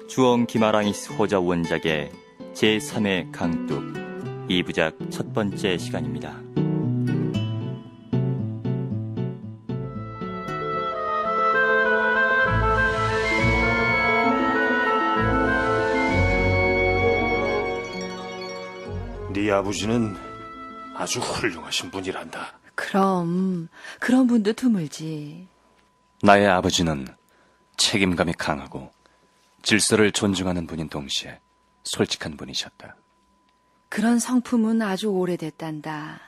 주엉 기마랑이스 호저 원작의 제3회 강뚝 2부작 첫 번째 시간입니다. 네 아버지는 아주 훌륭하신 분이란다. 그럼 그런 분도 드물지. 나의 아버지는 책임감이 강하고 질서를 존중하는 분인 동시에 솔직한 분이셨다. 그런 성품은 아주 오래됐단다.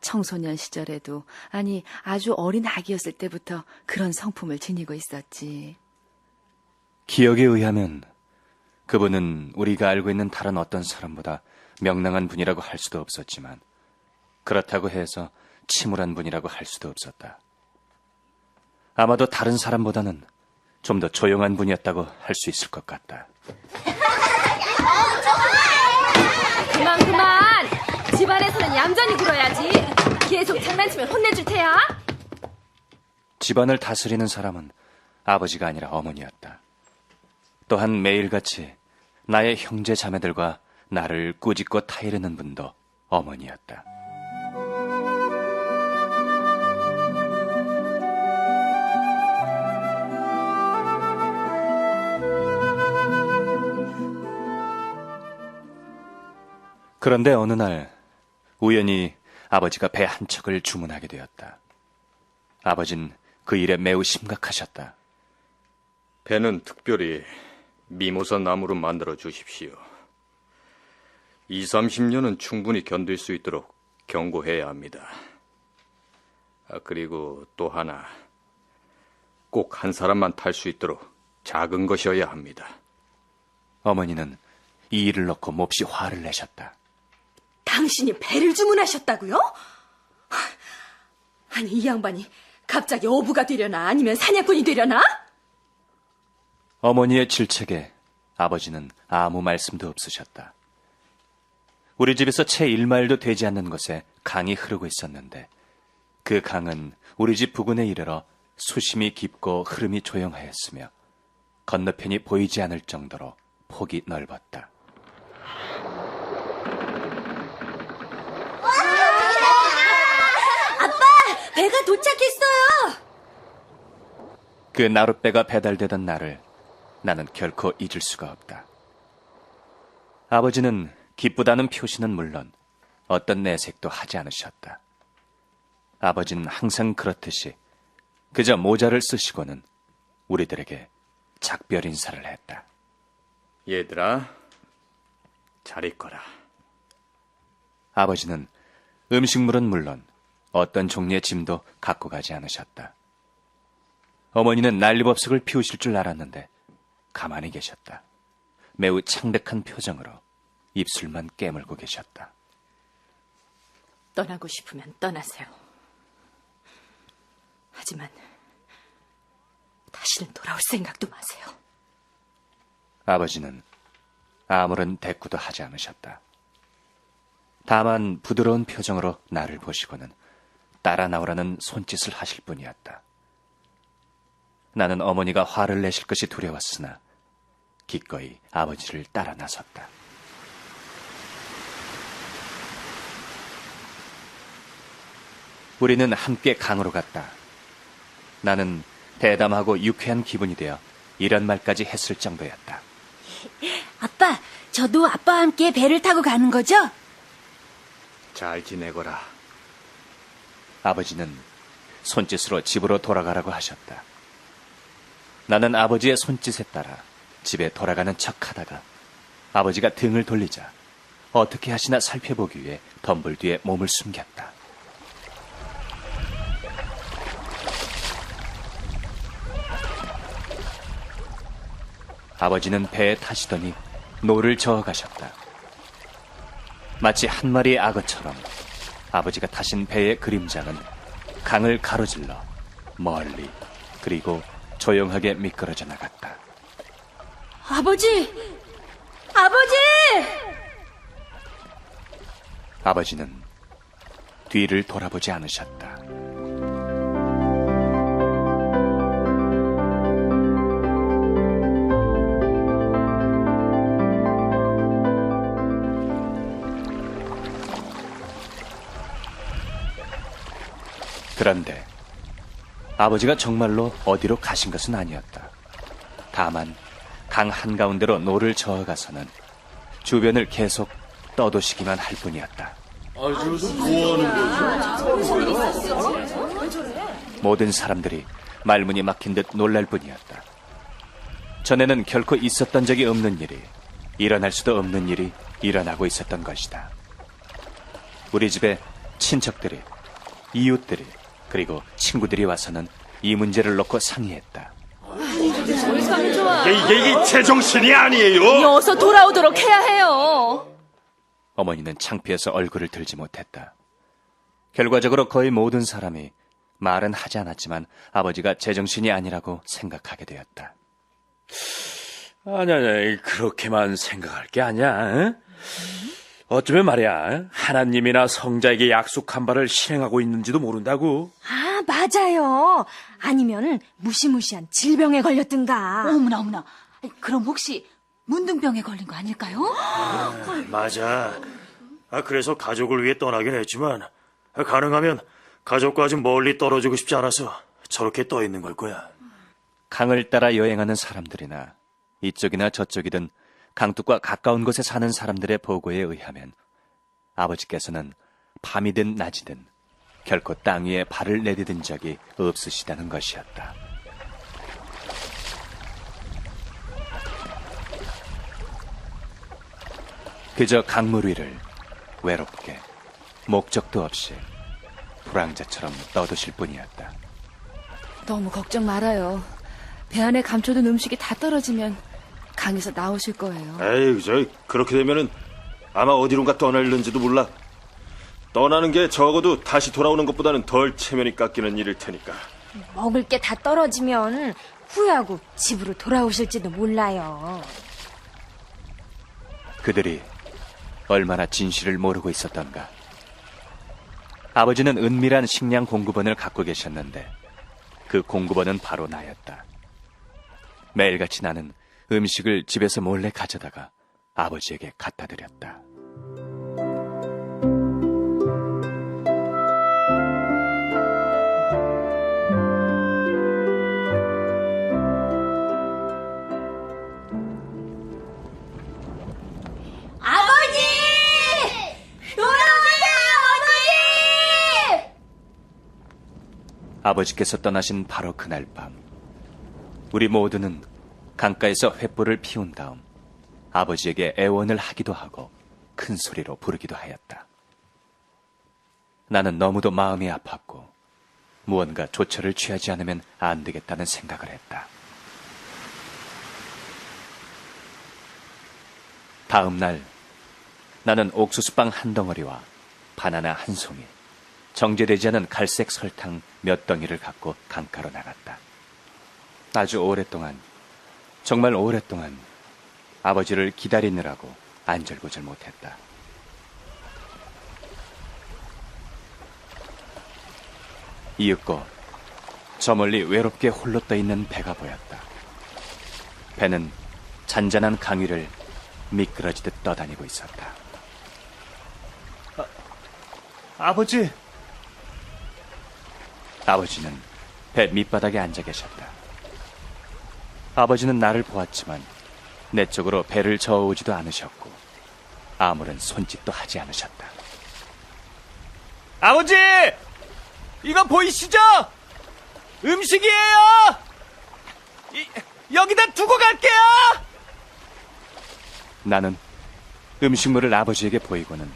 청소년 시절에도, 아니 아주 어린 아기였을 때부터 그런 성품을 지니고 있었지. 기억에 의하면 그분은 우리가 알고 있는 다른 어떤 사람보다 명랑한 분이라고 할 수도 없었지만, 그렇다고 해서 침울한 분이라고 할 수도 없었다. 아마도 다른 사람보다는 좀 더 조용한 분이었다고 할 수 있을 것 같다. 그만! 집안에서는 얌전히 굴어야지. 계속 장난치면 혼내줄 테야. 집안을 다스리는 사람은 아버지가 아니라 어머니였다. 또한 매일같이 나의 형제 자매들과 나를 꾸짖고 타이르는 분도 어머니였다. 그런데 어느 날 우연히 아버지가 배 한 척을 주문하게 되었다. 아버진 그 일에 매우 심각하셨다. 배는 특별히 미모사 나무로 만들어 주십시오. 20-30년은 충분히 견딜 수 있도록 경고해야 합니다. 그리고 또 하나, 꼭 한 사람만 탈 수 있도록 작은 것이어야 합니다. 어머니는 이 일을 놓고 몹시 화를 내셨다. 당신이 배를 주문하셨다고요? 아니, 이 양반이 갑자기 어부가 되려나 아니면 사냥꾼이 되려나? 어머니의 질책에 아버지는 아무 말씀도 없으셨다. 우리 집에서 채 1마일도 되지 않는 곳에 강이 흐르고 있었는데, 그 강은 우리 집 부근에 이르러 수심이 깊고 흐름이 조용하였으며 건너편이 보이지 않을 정도로 폭이 넓었다. 배가 도착했어요. 그 나룻배가 배달되던 날을 나는 결코 잊을 수가 없다. 아버지는 기쁘다는 표시는 물론 어떤 내색도 하지 않으셨다. 아버지는 항상 그렇듯이 그저 모자를 쓰시고는 우리들에게 작별 인사를 했다. 얘들아, 잘 있거라. 아버지는 음식물은 물론 어떤 종류의 짐도 갖고 가지 않으셨다. 어머니는 난리법석을 피우실 줄 알았는데 가만히 계셨다. 매우 창백한 표정으로 입술만 깨물고 계셨다. 떠나고 싶으면 떠나세요. 하지만 다시는 돌아올 생각도 마세요. 아버지는 아무런 대꾸도 하지 않으셨다. 다만 부드러운 표정으로 나를 보시고는 따라 나오라는 손짓을 하실 뿐이었다. 나는 어머니가 화를 내실 것이 두려웠으나 기꺼이 아버지를 따라 나섰다. 우리는 함께 강으로 갔다. 나는 대담하고 유쾌한 기분이 되어 이런 말까지 했을 정도였다. 아빠, 저도 아빠와 함께 배를 타고 가는 거죠? 잘 지내거라. 아버지는 손짓으로 집으로 돌아가라고 하셨다. 나는 아버지의 손짓에 따라 집에 돌아가는 척하다가 아버지가 등을 돌리자 어떻게 하시나 살펴보기 위해 덤불 뒤에 몸을 숨겼다. 아버지는 배에 타시더니 노를 저어가셨다. 마치 한 마리의 악어처럼 아버지가 타신 배의 그림자는 강을 가로질러 멀리 그리고 조용하게 미끄러져 나갔다. 아버지! 아버지! 아버지는 뒤를 돌아보지 않으셨다. 그런데 아버지가 정말로 어디로 가신 것은 아니었다. 다만 강 한가운데로 노를 저어가서는 주변을 계속 떠도시기만 할 뿐이었다. 모든 사람들이 말문이 막힌 듯 놀랄 뿐이었다. 전에는 결코 있었던 적이 없는 일이, 일어날 수도 없는 일이 일어나고 있었던 것이다. 우리 집에 친척들이, 이웃들이, 그리고 친구들이 와서는 이 문제를 놓고 상의했다. 이게 제정신이 아니에요. 어서 돌아오도록 해야 해요. 어머니는 창피해서 얼굴을 들지 못했다. 결과적으로 거의 모든 사람이 말은 하지 않았지만 아버지가 제정신이 아니라고 생각하게 되었다. 아니, 그렇게만 생각할 게 아니야. 응? 어쩌면 말이야, 하나님이나 성자에게 약속한 바를 실행하고 있는지도 모른다고. 아, 맞아요. 아니면 무시무시한 질병에 걸렸든가. 어머나, 어머나. 그럼 혹시 문둥병에 걸린 거 아닐까요? 맞아. 그래서 가족을 위해 떠나긴 했지만 가능하면 가족과 좀 멀리 떨어지고 싶지 않아서 저렇게 떠 있는 걸 거야. 강을 따라 여행하는 사람들이나 이쪽이나 저쪽이든 강둑과 가까운 곳에 사는 사람들의 보고에 의하면 아버지께서는 밤이든 낮이든 결코 땅 위에 발을 내디딘 적이 없으시다는 것이었다. 그저 강물 위를 외롭게 목적도 없이 불황자처럼 떠도실 뿐이었다. 너무 걱정 말아요. 배 안에 감춰둔 음식이 다 떨어지면 강에서 나오실 거예요. 에이, 그렇게 되면은 아마 어디론가 떠날는지도 몰라. 떠나는 게 적어도 다시 돌아오는 것보다는 덜 체면이 깎이는 일일 테니까. 먹을 게 다 떨어지면 후회하고 집으로 돌아오실지도 몰라요. 그들이 얼마나 진실을 모르고 있었던가. 아버지는 은밀한 식량 공급원을 갖고 계셨는데 그 공급원은 바로 나였다. 매일같이 나는 음식을 집에서 몰래 가져다가 아버지에게 갖다 드렸다. 아버지께서 떠나신 바로 그날 밤, 우리 모두는 강가에서 횃불을 피운 다음 아버지에게 애원을 하기도 하고 큰 소리로 부르기도 하였다. 나는 너무도 마음이 아팠고 무언가 조처를 취하지 않으면 안 되겠다는 생각을 했다. 다음 날 나는 옥수수빵 한 덩어리와 바나나 한 송이, 정제되지 않은 갈색 설탕 몇 덩이를 갖고 강가로 나갔다. 아주 오랫동안, 정말 오랫동안 아버지를 기다리느라고 안절부절 못했다. 이윽고 저 멀리 외롭게 홀로 떠있는 배가 보였다. 배는 잔잔한 강 위를 미끄러지듯 떠다니고 있었다. 아버지! 아버지는 배 밑바닥에 앉아 계셨다. 아버지는 나를 보았지만 내 쪽으로 배를 저어오지도 않으셨고 아무런 손짓도 하지 않으셨다. 아버지! 이거 보이시죠? 음식이에요! 여기다 두고 갈게요! 나는 음식물을 아버지에게 보이고는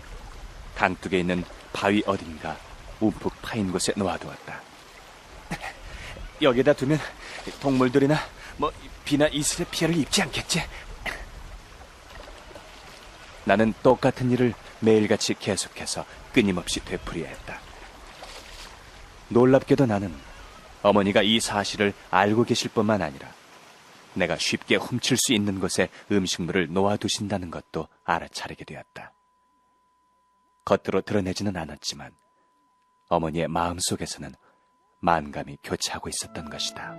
강둑에 있는 바위 어딘가 움푹 파인 곳에 놓아두었다. 여기다 두면 동물들이나 비나 이슬에 피해를 입지 않겠지? 나는 똑같은 일을 매일같이 계속해서 끊임없이 되풀이해 했다. 놀랍게도 나는 어머니가 이 사실을 알고 계실 뿐만 아니라 내가 쉽게 훔칠 수 있는 곳에 음식물을 놓아두신다는 것도 알아차리게 되었다. 겉으로 드러내지는 않았지만 어머니의 마음속에서는 만감이 교차하고 있었던 것이다.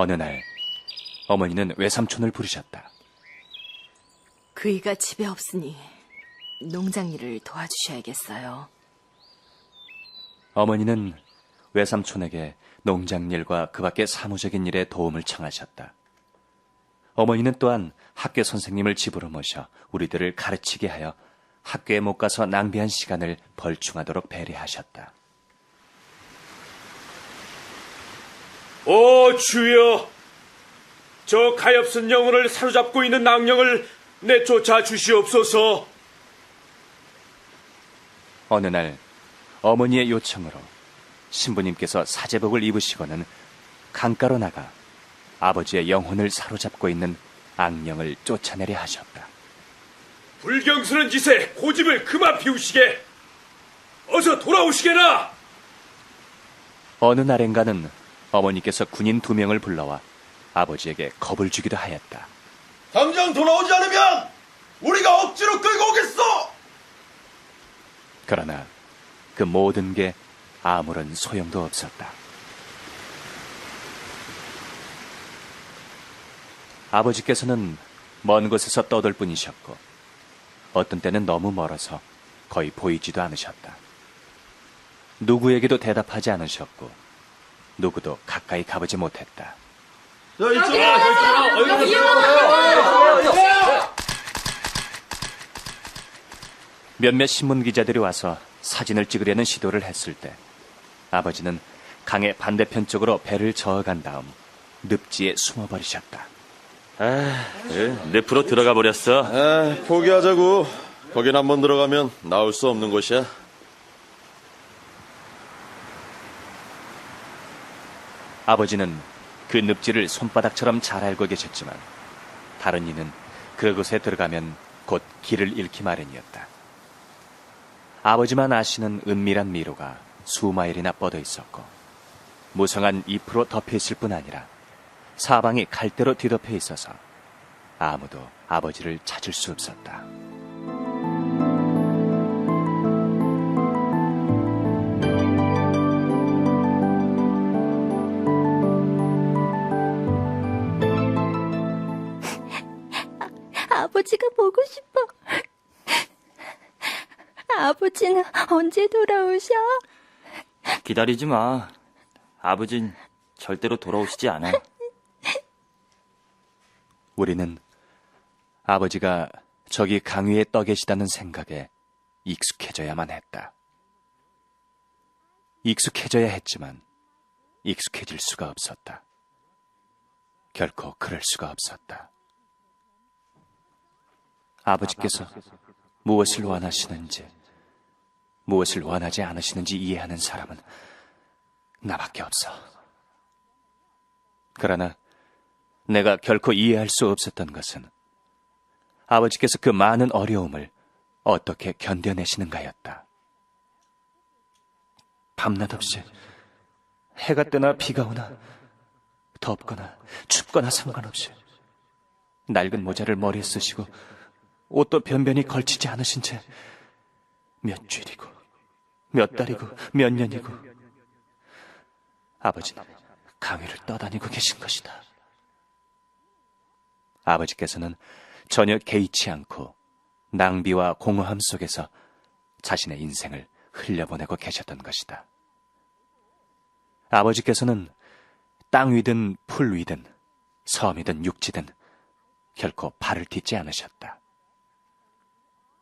어느 날 어머니는 외삼촌을 부르셨다. 그이가 집에 없으니 농장 일을 도와주셔야겠어요. 어머니는 외삼촌에게 농장일과 그 밖의 사무적인 일에 도움을 청하셨다. 어머니는 또한 학교 선생님을 집으로 모셔 우리들을 가르치게 하여 학교에 못 가서 낭비한 시간을 벌충하도록 배려하셨다. 오 주여, 저 가엾은 영혼을 사로잡고 있는 낭령을 내쫓아 주시옵소서. 어느 날 어머니의 요청으로 신부님께서 사제복을 입으시고는 강가로 나가 아버지의 영혼을 사로잡고 있는 악령을 쫓아내려 하셨다. 불경스런 짓에 고집을 그만 피우시게. 어서 돌아오시게나. 어느 날엔가는 어머니께서 군인 2명을 불러와 아버지에게 겁을 주기도 하였다. 당장 돌아오지 않으면 우리가 억지로 끌고 오겠어! 그러나 그 모든 게 아무런 소용도 없었다. 아버지께서는 먼 곳에서 떠돌 뿐이셨고 어떤 때는 너무 멀어서 거의 보이지도 않으셨다. 누구에게도 대답하지 않으셨고 누구도 가까이 가보지 못했다. 몇몇 신문 기자들이 와서 사진을 찍으려는 시도를 했을 때 아버지는 강의 반대편 쪽으로 배를 저어간 다음 늪지에 숨어버리셨다. 늪으로 들어가 버렸어. 포기하자고. 거긴 한번 들어가면 나올 수 없는 곳이야. 아버지는 그 늪지를 손바닥처럼 잘 알고 계셨지만 다른 이는 그곳에 들어가면 곧 길을 잃기 마련이었다. 아버지만 아시는 은밀한 미로가 수마일이나 뻗어 있었고 무성한 잎으로 덮여 있을 뿐 아니라 사방이 갈대로 뒤덮여 있어서 아무도 아버지를 찾을 수 없었다. 아버지가 보고 싶어. 아버지는 언제 돌아오셔? 기다리지 마. 아버진 절대로 돌아오시지 않아. 우리는 아버지가 저기 강 위에 떠 계시다는 생각에 익숙해져야만 했다. 익숙해져야 했지만 익숙해질 수가 없었다. 결코 그럴 수가 없었다. 아버지께서 무엇을 원하시는지, 무엇을 원하지 않으시는지 이해하는 사람은 나밖에 없어. 그러나 내가 결코 이해할 수 없었던 것은 아버지께서 그 많은 어려움을 어떻게 견뎌내시는가였다. 밤낮 없이 해가 뜨나 비가 오나 덥거나 춥거나 상관없이 낡은 모자를 머리에 쓰시고 옷도 변변히 걸치지 않으신 채 몇 주일이고 몇 달이고 몇 년이고 아버지는 강위를 떠다니고 계신 것이다. 아버지께서는 전혀 개의치 않고 낭비와 공허함 속에서 자신의 인생을 흘려보내고 계셨던 것이다. 아버지께서는 땅 위든 풀 위든 섬이든 육지든 결코 발을 딛지 않으셨다.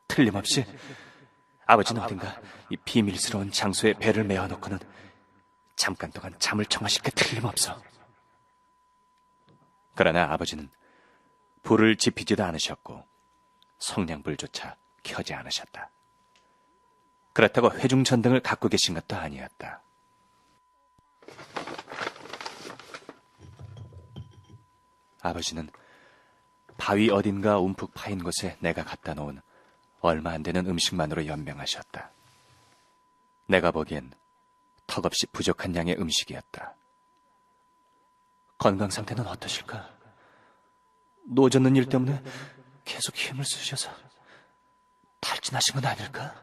틀림없이 아버지는 어딘가 이 비밀스러운 장소에 배를 메어놓고는 잠깐 동안 잠을 청하실 게 틀림없어. 그러나 아버지는 불을 지피지도 않으셨고 성냥불조차 켜지 않으셨다. 그렇다고 회중전등을 갖고 계신 것도 아니었다. 아버지는 바위 어딘가 움푹 파인 곳에 내가 갖다 놓은 얼마 안 되는 음식만으로 연명하셨다. 내가 보기엔 턱없이 부족한 양의 음식이었다. 건강 상태는 어떠실까? 노젓는 일 때문에 계속 힘을 쓰셔서 탈진하신 건 아닐까?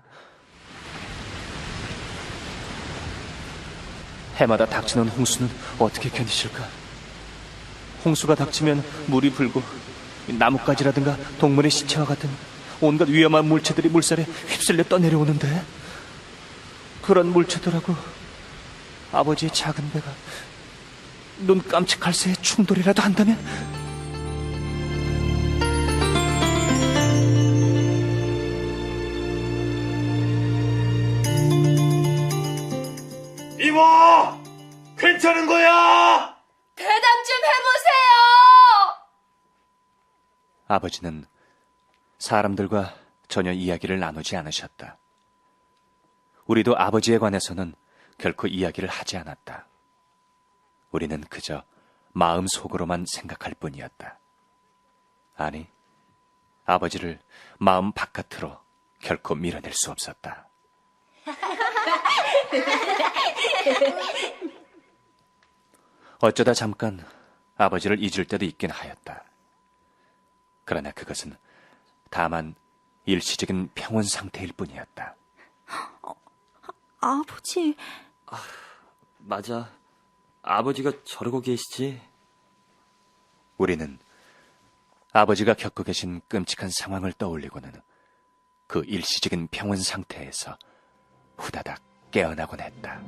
해마다 닥치는 홍수는 어떻게 견디실까? 홍수가 닥치면 물이 불고 나뭇가지라든가 동물의 시체와 같은 온갖 위험한 물체들이 물살에 휩쓸려 떠내려오는데 그런 물체들하고 아버지의 작은 배가 눈 깜찍할 새에 충돌이라도 한다면 이모! 괜찮은 거야? 대답 좀 해보세요! 아버지는 사람들과 전혀 이야기를 나누지 않으셨다. 우리도 아버지에 관해서는 결코 이야기를 하지 않았다. 우리는 그저 마음속으로만 생각할 뿐이었다. 아니, 아버지를 마음 바깥으로 결코 밀어낼 수 없었다. 어쩌다 잠깐 아버지를 잊을 때도 있긴 하였다. 그러나 그것은 다만 일시적인 평온 상태일 뿐이었다. 아버지. 맞아. 아버지가 저러고 계시지. 우리는 아버지가 겪고 계신 끔찍한 상황을 떠올리고는 그 일시적인 평온 상태에서 후다닥 깨어나곤 했다.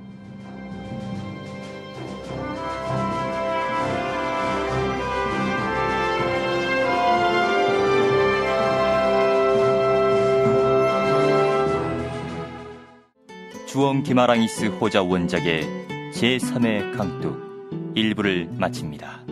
주원 기마랑이스 호자 원작의 제3회 강둑 1부를 마칩니다.